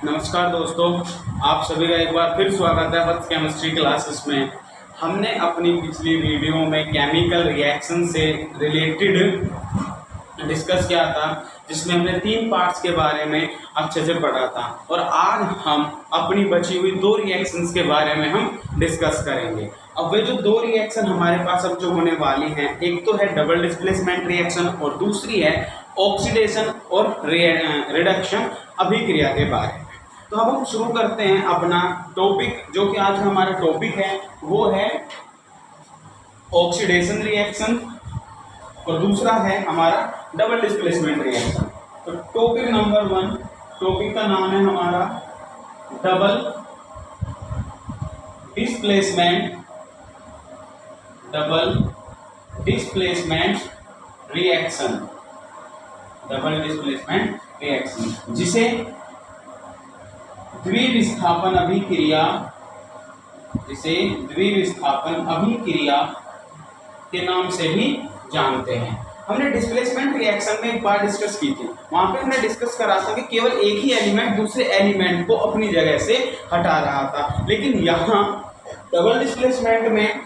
नमस्कार दोस्तों, आप सभी का एक बार फिर स्वागत है वत्स केमिस्ट्री क्लासेस में। हमने अपनी पिछली वीडियो में केमिकल रिएक्शन से रिलेटेड डिस्कस किया था, जिसमें हमने 3 पार्ट्स के बारे में अच्छे से पढ़ा था और आज हम अपनी बची हुई 2 रिएक्शंस के बारे में हम डिस्कस करेंगे। अब वे जो 2 रिएक्शन हमारे पास अब जो होने वाली हैं, एक तो है डबल डिस्प्लेसमेंट रिएक्शन और दूसरी है ऑक्सीडेशन और रिडक्शन अभिक्रिया के बारे में। तो अब हम शुरू करते हैं अपना टॉपिक, जो कि आज हमारा टॉपिक है वो है ऑक्सीडेशन रिएक्शन और दूसरा है हमारा डबल डिस्प्लेसमेंट रिएक्शन। तो टॉपिक नंबर 1, टॉपिक का नाम है हमारा double displacement reaction, double displacement reaction, जिसे द्विविस्थापन अभिक्रिया के नाम से भी जानते हैं। हमने डिस्प्लेसमेंट रिएक्शन में एक बार डिस्कस की थी। वहां पे हमने डिस्कस करा था कि केवल एक ही एलिमेंट दूसरे एलिमेंट को अपनी जगह से हटा रहा था, लेकिन यहाँ डबल डिस्प्लेसमेंट में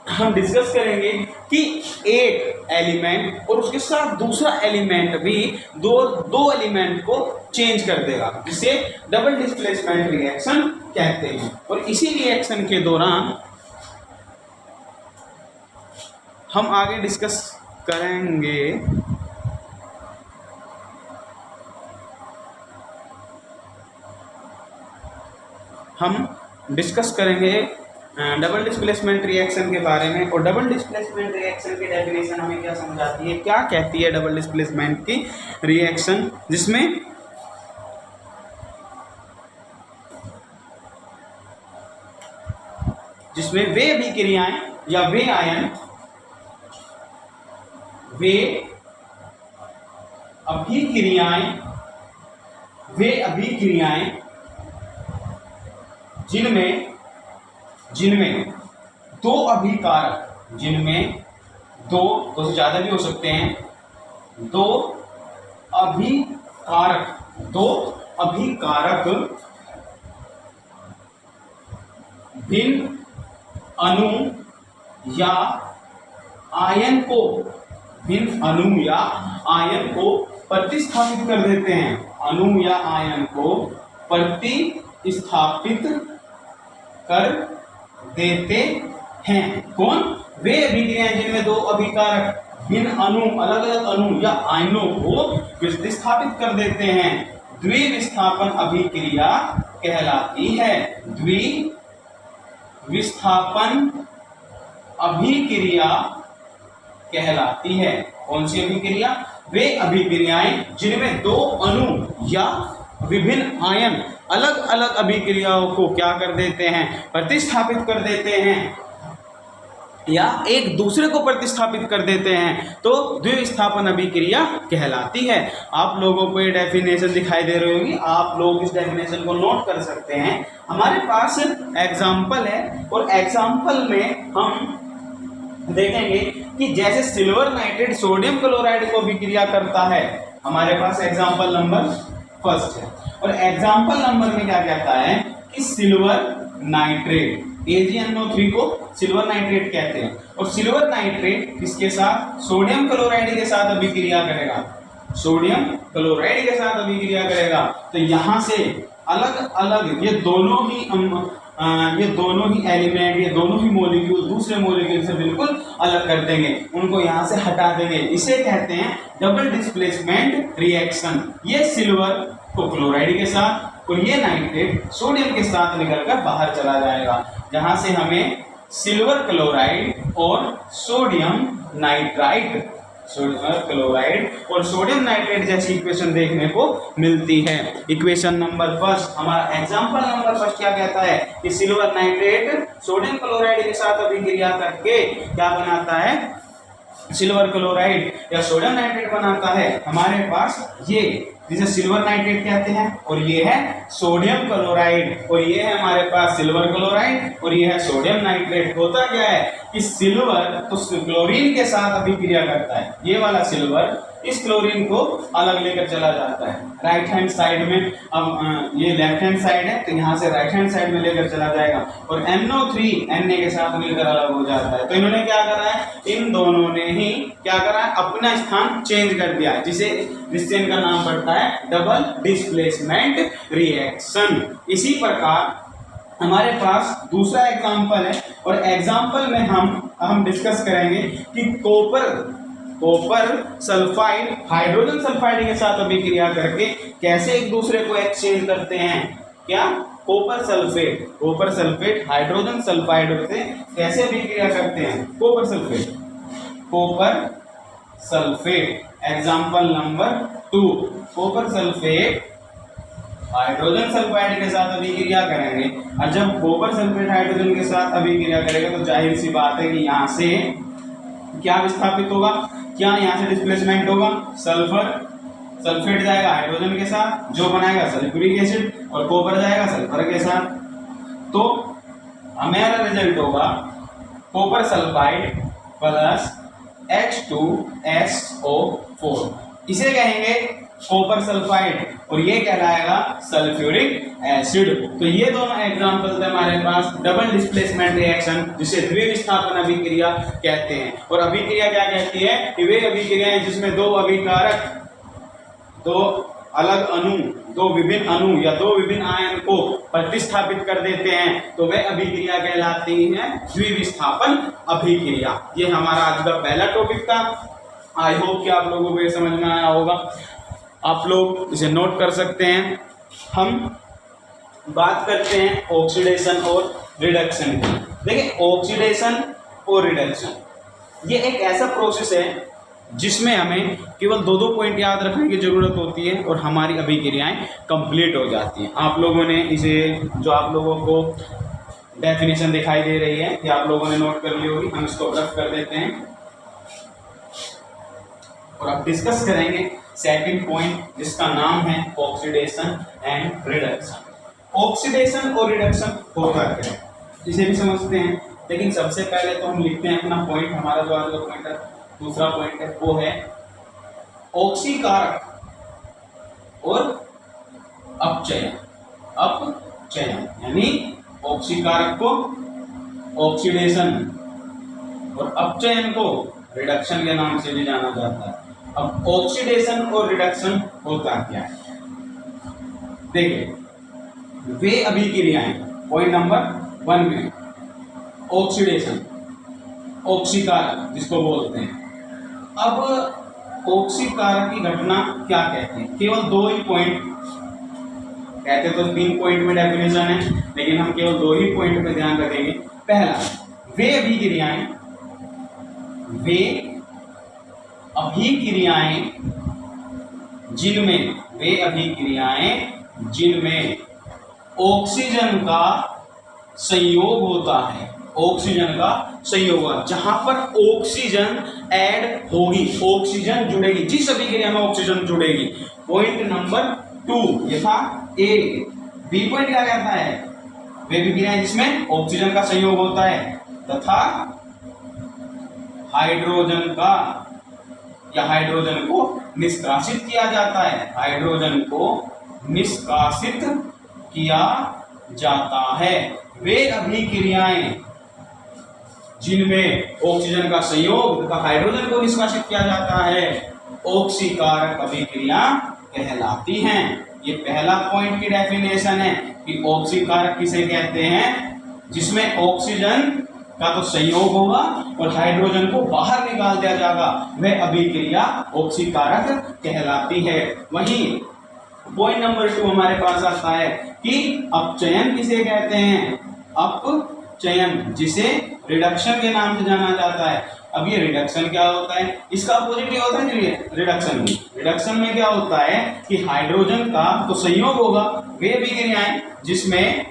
हम डिस्कस करेंगे कि एक एलिमेंट और उसके साथ दूसरा एलिमेंट भी दो एलिमेंट को चेंज कर देगा, जिसे डबल डिस्प्लेसमेंट रिएक्शन कहते हैं। और इसी रिएक्शन के दौरान हम आगे डिस्कस करेंगे डबल डिस्प्लेसमेंट रिएक्शन के बारे में। और डबल डिस्प्लेसमेंट रिएक्शन की डेफिनेशन हमें क्या समझाती है, क्या कहती है डबल डिस्प्लेसमेंट की रिएक्शन, जिसमें वे अभिक्रियाएं या वे आयन जिनमें दो तो से ज्यादा भी हो सकते हैं, दो अभिकारक भिन्न अणु या आयन को प्रतिस्थापित कर देते हैं, अणु या आयन को प्रतिस्थापित कर देते हैं। कौन? वे अभिक्रियाएं जिनमें दो अभिकारक भिन्न अणु, अलग अलग अणु या आयनों को प्रतिस्थापित कर देते हैं, द्विविस्थापन अभिक्रिया कहलाती है। द्विविस्थापन अभिक्रिया कहलाती है। कौन सी अभिक्रिया? वे अभिक्रियाएं जिनमें दो अणु या विभिन्न आयन अलग अलग अभिक्रियाओं को क्या कर देते हैं? प्रतिस्थापित कर देते हैं या एक दूसरे को प्रतिस्थापित कर देते हैं, तो द्विविस्थापन अभिक्रिया कहलाती है। आप लोगों को ये डेफिनेशन दिखाई दे रही होगी, आप लोग इस डेफिनेशन को नोट कर सकते हैं। हमारे पास एग्जाम्पल है और एग्जाम्पल में हम देखेंगे कि जैसे सिल्वर नाइट्रेट सोडियम क्लोराइड को अभिक्रिया करता है, हमारे पास एग्जाम्पल नंबर 1 है। और एग्जाम्पल नंबर में क्या कहता है कि सिल्वर नाइट्रेट, AgNO3 को सिल्वर नाइट्रेट कहते हैं, और सिल्वर नाइट्रेट किसके साथ? सोडियम क्लोराइड के साथ अभिक्रिया करेगा, तो यहाँ से अलग अलग ये दोनों ही एलिमेंट, ये दोनों ही मॉलिक्यूल दूसरे मॉलिक्यूल से बिल्कुल अलग कर देंगे, उनको यहाँ से हटा देंगे। इसे कहते हैं डबल डिस्प्लेसमेंट रिएक्शन। ये सिल्वर को क्लोराइड के साथ और ये नाइट्रेट सोडियम के साथ निकलकर बाहर चला जाएगा, जहां से हमें सिल्वर क्लोराइड और सोडियम नाइट्रेट जैसी इक्वेशन देखने को मिलती है। इक्वेशन नंबर 1, हमारा एग्जांपल नंबर 1 क्या कहता है कि सिल्वर नाइट्रेट सोडियम क्लोराइड के साथ अभिक्रिया करके क्या बनाता है? सिल्वर क्लोराइड या सोडियम नाइट्रेट बनाता है। हमारे पास ये जिसे सिल्वर नाइट्रेट कहते हैं और ये है सोडियम क्लोराइड, और ये है हमारे पास सिल्वर क्लोराइड और ये है सोडियम नाइट्रेट। होता क्या है कि सिल्वर तो क्लोरीन के साथ अभिक्रिया करता है, ये वाला सिल्वर इस क्लोरीन को अलग लेकर चला जाता है राइट हैंड साइड में। अब ये लेफ्ट हैंड साइड है तो यहाँ से राइट हैंड साइड में लेकर चला जाएगा और NO3 Na के साथ मिलकर अलग हो जाता है। तो इन्होंने क्या करा है, इन दोनों ने ही क्या करा है, अपना स्थान चेंज कर दिया है, जिससे इनका नाम पड़ता है डबल डिस्प्लेसमेंट रिएक्शन। इसी प्रकार हमारे पास दूसरा एग्जाम्पल है और एग्जाम्पल में हम डिस्कस करेंगे कि कॉपर सल्फाइड हाइड्रोजन सल्फाइड के साथ अभिक्रिया करके कैसे एक दूसरे को एक्सचेंज करते हैं। क्या, कॉपर सल्फेट हाइड्रोजन सल्फाइड से कैसे अभिक्रिया करते हैं। Copper sulphate example number 2, copper sulphate hydrogen sulphide के साथ अभिक्रिया करेंगे और जब कॉपर सल्फेट हाइड्रोजन के साथ अभिक्रिया करेगा तो जाहिर सी बात है कि यहाँ से क्या विस्थापित होगा, क्या यहाँ से डिस्प्लेसमेंट होगा, सल्फेट जाएगा हाइड्रोजन के साथ जो बनाएगा सल्फ्यूरिक एसिड और कॉपर जाएगा सल्फर के साथ। तो हमारा रिजल्ट होगा कॉपर सल्फाइड प्लस H2SO4, इसे कहेंगे कॉपर सल्फाइड और ये कहलाएगा सल्फ्यूरिक एसिड। तो ये दोनों एग्जांपल थे हमारे पास डबल डिस्प्लेसमेंट रिएक्शन, जिसे द्विविस्थापन अभिक्रिया कहते हैं। और अभिक्रिया क्या कहती है कि वे अभिक्रियाएं जिसमें दो अभिकारक, दो अलग अणु, दो विभिन्न अणु या दो विभिन्न आयन को प्रतिस्थापित कर देते हैं तो वह अभिक्रिया कहलाती है द्विविस्थापन अभिक्रिया। ये हमारा आज का पहला टॉपिक था। आई होप कि आप लोगों को ये समझ में आया होगा। आप लोग इसे नोट कर सकते हैं। हम बात करते हैं ऑक्सीडेशन और रिडक्शन की। देखिए, ऑक्सीडेशन और रिडक्शन ये एक ऐसा प्रोसेस है जिसमें हमें केवल दो पॉइंट याद रखने की ज़रूरत होती है और हमारी अभिक्रियाएं कंप्लीट हो जाती हैं। आप लोगों ने इसे, जो आप लोगों को डेफिनेशन दिखाई दे रही है कि आप लोगों ने नोट कर ली होगी, हम इसको रफ कर देते हैं और अब डिस्कस करेंगे सेकंड पॉइंट जिसका नाम है ऑक्सीडेशन एंड रिडक्शन। ऑक्सीडेशन और रिडक्शन होता क्या है इसे भी समझते हैं, लेकिन सबसे पहले तो हम लिखते हैं अपना पॉइंट। हमारा जो आज का पॉइंट है, दूसरा पॉइंट है, वो है ऑक्सीकारक और अपचयन। यानी ऑक्सीकारक को ऑक्सीडेशन और अपचयन को रिडक्शन के नाम से भी जाना जाता है। अब ऑक्सीडेशन और रिडक्शन होता क्या है, देखिए वे अभिक्रियाएं, पॉइंट नंबर 1 में ऑक्सीडेशन, ऑक्सीकारक जिसको बोलते हैं। अब ऑक्सीकारक की घटना क्या कहते हैं, केवल 2 ही पॉइंट कहते तो 3 पॉइंट में डेफिनेशन है, लेकिन हम केवल 2 ही पॉइंट पे ध्यान रखेंगे। पहला, वे अभिक्रियाएं जिनमें ऑक्सीजन का संयोग होता है, ऑक्सीजन का संयोग होगा, जहां पर ऑक्सीजन ऐड होगी, ऑक्सीजन जुड़ेगी, जिस अभिक्रिया में ऑक्सीजन जुड़ेगी। पॉइंट नंबर 2 ये था ए। बी पॉइंट क्या कहता है, वे अभिक्रियाएं जिसमें ऑक्सीजन का संयोग होता है तथा हाइड्रोजन को निष्कासित किया जाता है, हाइड्रोजन को निष्कासित किया जाता है। वे अभिक्रियाएं जिनमें ऑक्सीजन का संयोग तथा हाइड्रोजन को निष्कासित किया जाता है ऑक्सीकारक अभिक्रिया कहलाती हैं। ये पहला पॉइंट की डेफिनेशन है कि ऑक्सीकारक किसे कहते हैं, जिसमें ऑक्सीजन का तो संयोग होगा और हाइड्रोजन को बाहर निकाल दिया जाएगा, वह अभिक्रिया ऑक्सीकारक कहलाती है। वहीं पॉइंट नंबर 2 हमारे पास आता है कि अपचयन किसे कहते हैं, अपचयन जिसे रिडक्शन के नाम से जाना जाता है। अब ये रिडक्शन क्या होता है, इसका अपोजिट ही होता है। रिडक्शन में क्या होता है कि हाइड्रोजन का तो संयोग होगा, वे अभिक्रियाएं जिसमें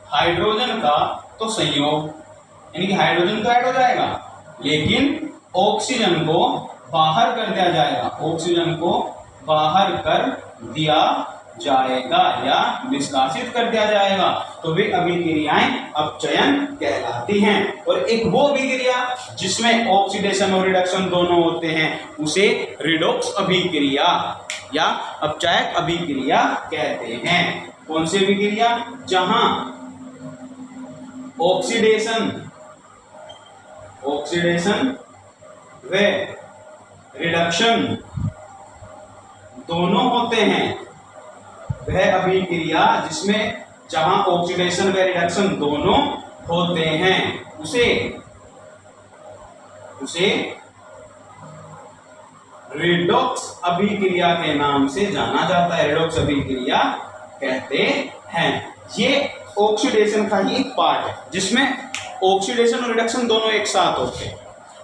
हाइड्रोजन का तो संयोग यानी कि हाइड्रोजन तो ऐड हो जाएगा, लेकिन ऑक्सीजन को बाहर कर दिया जाएगा, ऑक्सीजन को बाहर कर दिया जाएगा या निष्कासित कर दिया जाएगा, तो वे अभिक्रियाएं अपचयन कहलाती हैं। और एक वो अभिक्रिया जिसमें ऑक्सीडेशन और रिडक्शन दोनों होते हैं उसे रिडॉक्स अभिक्रिया या अपचायक अभिक्रिया कहते हैं। कौन सी अभिक्रिया? जहां ऑक्सीडेशन व रिडक्शन दोनों होते हैं, वह अभिक्रिया जिसमें जहां ऑक्सीडेशन व रिडक्शन दोनों होते हैं उसे रिडॉक्स अभिक्रिया के नाम से जाना जाता है, रिडॉक्स अभिक्रिया कहते हैं। ये ऑक्सीडेशन का ही एक पार्ट है जिसमें ऑक्सीडेशन और रिडक्शन दोनों एक साथ होते हैं,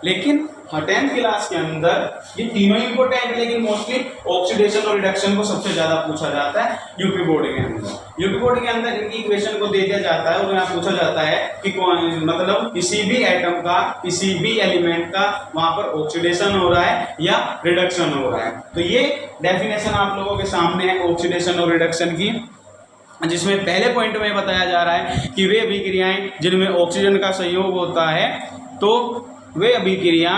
लेकिन 10th क्लास के अंदर ये तीनों इंपॉर्टेंट है, लेकिन मोस्टली ऑक्सीडेशन और रिडक्शन को सबसे ज्यादा पूछा जाता है यूपी बोर्ड के अंदर। यूपी बोर्ड के अंदर इनकी इक्वेशन को दे दिया जाता है और यहाँ पूछा जाता है कि मतलब किसी भी एटम का, किसी भी एलिमेंट का वहां पर ऑक्सीडेशन हो रहा है या रिडक्शन हो रहा है। तो ये डेफिनेशन आप लोगों के सामने है ऑक्सीडेशन और रिडक्शन की, जिसमें पहले पॉइंट में बताया जा रहा है कि वे अभिक्रियाएं जिनमें ऑक्सीजन का संयोग होता है तो वे अभिक्रिया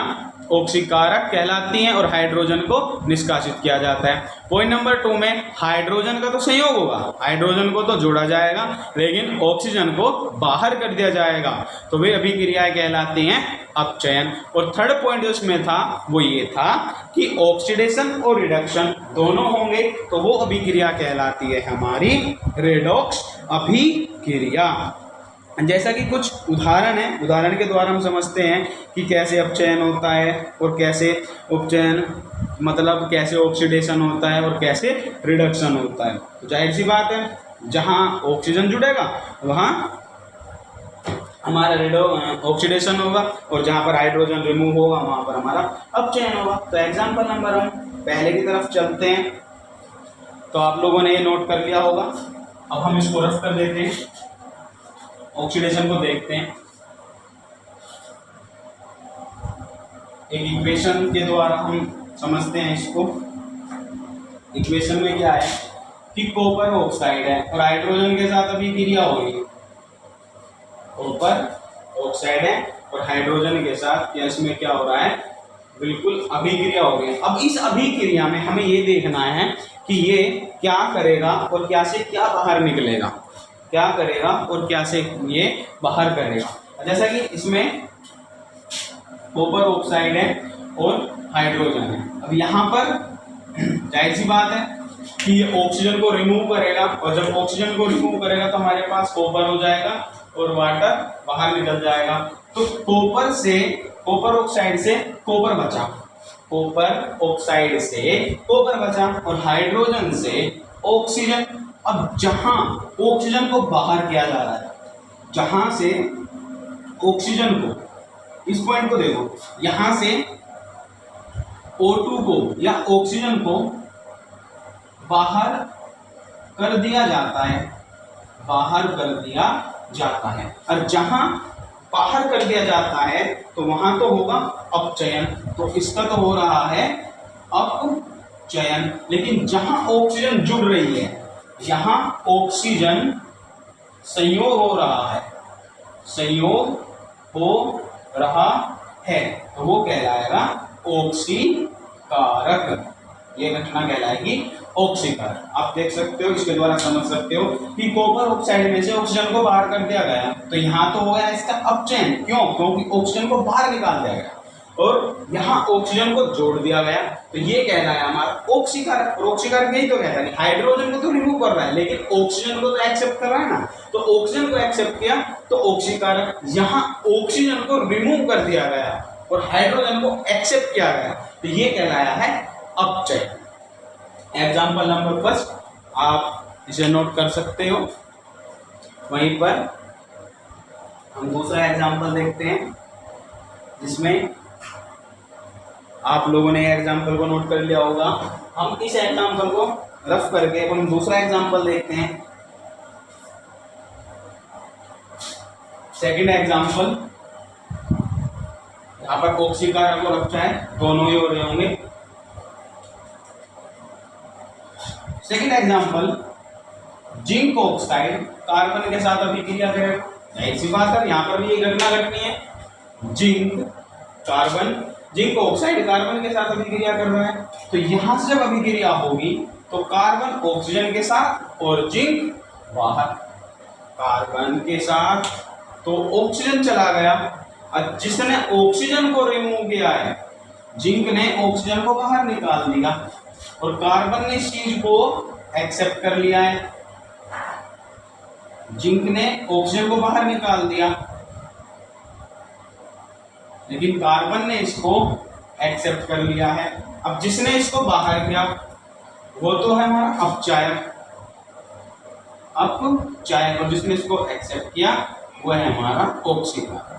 ऑक्सीकारक कहलाती हैं और हाइड्रोजन को निष्कासित किया जाता है। पॉइंट नंबर 2 में हाइड्रोजन का तो संयोग होगा, हाइड्रोजन को तो जोड़ा जाएगा लेकिन ऑक्सीजन को बाहर कर दिया जाएगा, तो वे अभिक्रियाएं कहलाती हैं अपचयन। और थर्ड पॉइंट जो इसमें था वो ये था कि ऑक्सीडेशन और रिडक्शन दोनों होंगे तो वो अभिक्रिया कहलाती है हमारी रेडॉक्स अभिक्रिया। जैसा कि कुछ उदाहरण है, उदाहरण के द्वारा हम समझते हैं कि कैसे अपचयन होता है और कैसे उपचयन मतलब कैसे ऑक्सीडेशन होता है और कैसे रिडक्शन होता है। तो जाहिर सी बात है जहाँ ऑक्सीजन जुड़ेगा वहाँ हमारा ऑक्सीडेशन होगा और जहाँ पर हाइड्रोजन रिमूव होगा वहाँ पर हमारा अपचयन होगा। तो एग्जाम्पल नंबर हम पहले की तरफ चलते हैं। तो आप लोगों ने ये नोट कर लिया होगा, अब हम इसको रफ कर देते हैं, ऑक्सीडेशन को देखते हैं। एक इक्वेशन के द्वारा हम समझते हैं इसको। इक्वेशन में क्या है कि कॉपर ऑक्साइड है और हाइड्रोजन के साथ अभिक्रिया हो रही है, कॉपर ऑक्साइड है और हाइड्रोजन के साथ इसमें क्या हो रहा है, बिल्कुल अभिक्रिया हो रही है। अब इस अभिक्रिया में हमें ये देखना है कि ये क्या करेगा और क्या से क्या बाहर निकलेगा, क्या करेगा और क्या से ये बाहर करेगा। जैसा कि इसमें कॉपर ऑक्साइड है और हाइड्रोजन है। अब यहाँ पर जाहिर सी बात है कि ये ऑक्सीजन को रिमूव करेगा और जब ऑक्सीजन को रिमूव करेगा तो हमारे पास कॉपर हो जाएगा और वाटर बाहर निकल जाएगा। तो कॉपर ऑक्साइड से कॉपर बचा, कॉपर ऑक्साइड से कॉपर बचा और हाइड्रोजन से ऑक्सीजन। अब जहां ऑक्सीजन को बाहर किया जा रहा है, जहां से ऑक्सीजन को, इस पॉइंट को देखो, यहां से O2 को या ऑक्सीजन को बाहर कर दिया जाता है, बाहर कर दिया जाता है। और जहां बाहर कर दिया जाता है तो वहां तो होगा अपचयन, तो इसका तो हो रहा है अपचयन। लेकिन जहां ऑक्सीजन जुड़ रही है, यहाँ ऑक्सीजन संयोग हो रहा है, संयोग हो रहा है, तो वो कहलाएगा ऑक्सीकारक। ये घटना कहलाएगी ऑक्सीकारक। आप देख सकते हो, इसके द्वारा समझ सकते हो कि कॉपर ऑक्साइड में से ऑक्सीजन को बाहर कर दिया गया, तो यहाँ तो हो गया इसका अपचयन। क्यों? क्योंकि ऑक्सीजन को बाहर निकाल दिया गया और यहाँ ऑक्सीजन को जोड़ दिया गया, तो ये कहलाया हमारा ऑक्सीकारक। और ऑक्सीकारक यही तो कहता है, हाइड्रोजन को तो रिमूव कर रहा है लेकिन ऑक्सीजन को तो एक्सेप्ट कर रहा है ना, तो ऑक्सीजन को एक्सेप्ट किया तो ऑक्सीकारक। यहाँ ऑक्सीजन को रिमूव कर दिया गया और हाइड्रोजन को एक्सेप्ट किया गया, तो ये कहलाया है अपचयन। एग्जाम्पल नंबर 1 आप इसे नोट कर सकते हो। वहीं पर हम दूसरा एग्जाम्पल देखते हैं जिसमें आप लोगों ने एग्जाम्पल को नोट कर लिया होगा। हम इस एग्जाम्पल को रफ करके हम दूसरा एग्जाम्पल देखते हैं। सेकंड एग्जाम्पल, यहाँ पर ऑक्सीकारक और अपचयन दोनों ही हो रहे होंगे। Second example, zinc oxide carbon के साथ अभिक्रिया करेगा। जाहिर सी बात है, यहाँ पर भी ये घटना घटनी है। जिंक ऑक्साइड कार्बन के साथ अभिक्रिया कर रहा है, तो यहां से जब अभिक्रिया होगी तो कार्बन ऑक्सीजन के साथ और जिंक बाहर। कार्बन के साथ तो ऑक्सीजन चला गया, और जिसने ऑक्सीजन को रिमूव किया है, जिंक ने ऑक्सीजन को बाहर निकाल दिया और कार्बन ने इस चीज को एक्सेप्ट कर लिया है। जिंक ने ऑक्सीजन को बाहर निकाल दिया, लेकिन कार्बन ने इसको एक्सेप्ट कर लिया है। अब जिसने इसको बाहर किया वो तो है हमारा अपचायक, और जिसने इसको एक्सेप्ट किया वो है हमारा ऑक्सीकारक।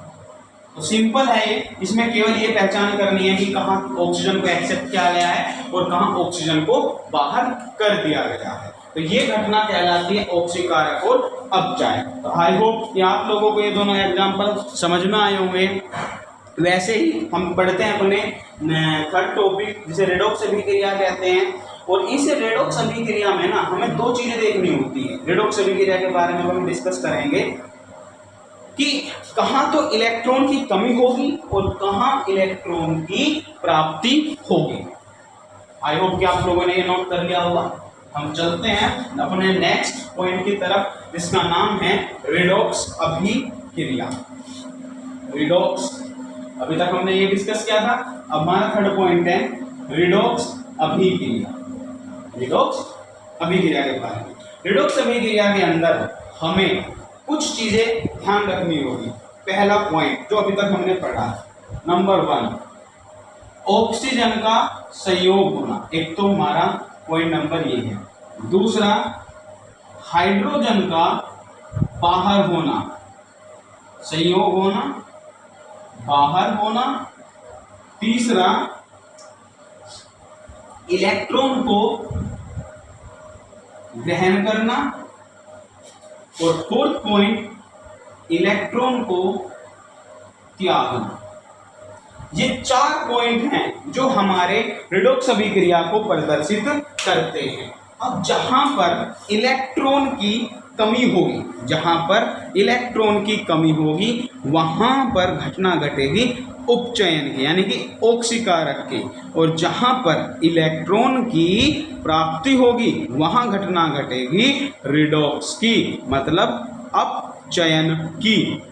तो सिंपल है ये, इसमें केवल ये पहचान करनी है कि कहाँ ऑक्सीजन को एक्सेप्ट किया गया है और कहाँ ऑक्सीजन को बाहर कर दिया गया है। तो ये घटना कहलाती है ऑक्सीकारक और अपचायक। तो आई होप कि आप लोगों को ये दोनों एग्जाम्पल समझ में आए होंगे। वैसे ही हम पढ़ते हैं अपने थर्ड टॉपिक, जिसे रेडॉक्स अभिक्रिया कहते हैं। और इस रेडॉक्स अभिक्रिया में ना हमें दो चीजें देखनी होती है। रेडॉक्स अभिक्रिया के बारे में हम डिस्कस करेंगे कि कहाँ तो इलेक्ट्रॉन की कमी होगी और कहाँ इलेक्ट्रॉन की प्राप्ति होगी। आई होप कि आप लोगों ने ये नोट कर लिया होगा। हम चलते हैं अपने नेक्स्ट पॉइंट की तरफ, जिसका नाम है रेडॉक्स अभिक्रिया। रेडॉक्स, अभी तक हमने ये डिस्कस किया था। अब हमारा थर्ड पॉइंट है रेडॉक्स अभिक्रिया। रेडॉक्स अभिक्रिया के बारे में, रेडॉक्स अभिक्रिया के अंदर हमें कुछ चीजें ध्यान रखनी होगी। पहला पॉइंट जो अभी तक हमने पढ़ा, नंबर 1, ऑक्सीजन का संयोग होना। एक तो हमारा पॉइंट नंबर ये है। दूसरा, हाइड्रोजन का बाहर होना, संयोग होना, बाहर होना। तीसरा, इलेक्ट्रॉन को ग्रहण करना। और फोर्थ पॉइंट, इलेक्ट्रॉन को त्यागना। ये 4 पॉइंट हैं जो हमारे रेडॉक्स अभिक्रिया को प्रदर्शित करते हैं। अब जहां पर इलेक्ट्रॉन की कमी होगी, जहां पर इलेक्ट्रॉन की कमी होगी वहां पर घटना घटेगी उपचयन की, यानी कि ऑक्सीकारक की। और जहां पर इलेक्ट्रॉन की प्राप्ति होगी वहां घटना घटेगी रेडॉक्स की, मतलब अपचयन की।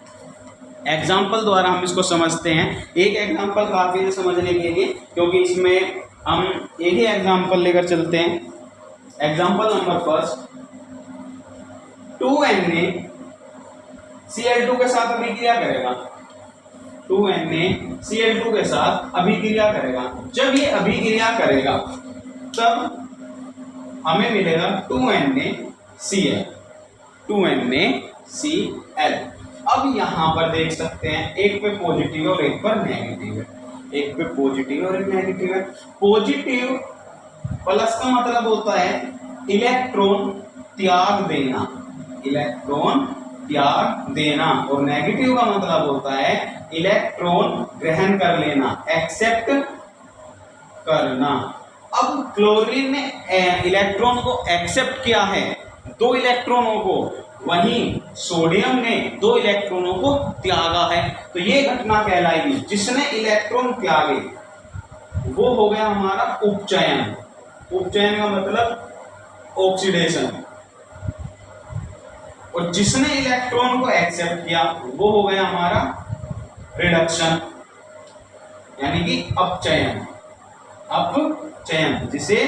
एग्जाम्पल द्वारा हम इसको समझते हैं। एक एग्जाम्पल काफी है समझने के लिए, क्योंकि इसमें हम एक ही एग्जाम्पल लेकर चलते हैं। Example number first, 2Na Cl2 के साथ अभिक्रिया करेगा। 2Na Cl2 के साथ अभिक्रिया करेगा। जब ये अभिक्रिया करेगा तब हमें मिलेगा 2NaCl। 2NaCl। अब यहाँ पर देख सकते हैं, एक पे पॉजिटिव और एक पर नेगेटिव है। एक पे पॉजिटिव और एक नेगेटिव है। पॉजिटिव प्लस का मतलब होता है इलेक्ट्रॉन त्याग देना, इलेक्ट्रॉन त्याग देना। और नेगेटिव का मतलब होता है इलेक्ट्रॉन ग्रहण कर लेना, एक्सेप्ट करना। अब क्लोरीन ने इलेक्ट्रॉन को एक्सेप्ट किया है 2 इलेक्ट्रॉनों को, वहीं सोडियम ने 2 इलेक्ट्रॉनों को त्यागा है। तो ये घटना कहलाएगी, जिसने इलेक्ट्रॉन त्यागे वो हो गया हमारा उपचयन। उपचयन का मतलब ऑक्सीडेशन। और जिसने इलेक्ट्रॉन को एक्सेप्ट किया वो हो गया हमारा रिडक्शन, यानी कि अपचयन। अपचयन जिसे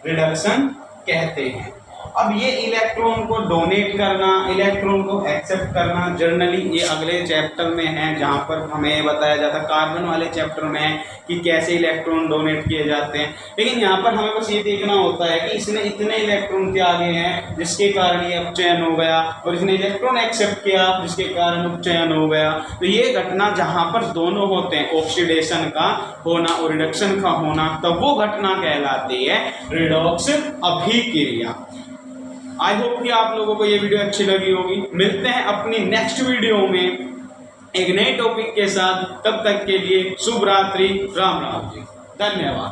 रिडक्शन कहते हैं। अब ये इलेक्ट्रॉन को डोनेट करना, इलेक्ट्रॉन को एक्सेप्ट करना, जर्नली ये अगले चैप्टर में है, जहाँ पर हमें बताया जाता है, कार्बन वाले चैप्टर में है कि कैसे इलेक्ट्रॉन डोनेट किए जाते हैं। लेकिन यहाँ पर हमें बस ये देखना होता है कि इसने इतने इलेक्ट्रॉन त्यागे हैं जिसके कारण ये अपचयन हो गया, और इसने इलेक्ट्रॉन एक्सेप्ट किया जिसके कारण उपचयन हो गया। तो ये घटना जहाँ पर दोनों होते हैं, ऑक्सीडेशन का होना और रिडक्शन का होना, तब वो घटना कहलाती है रेडॉक्स अभिक्रिया। आई होप कि आप लोगों को ये वीडियो अच्छी लगी होगी। मिलते हैं अपनी नेक्स्ट वीडियो में एक नए टॉपिक के साथ। तब तक के लिए शुभ रात्रि, राम राम जी, धन्यवाद।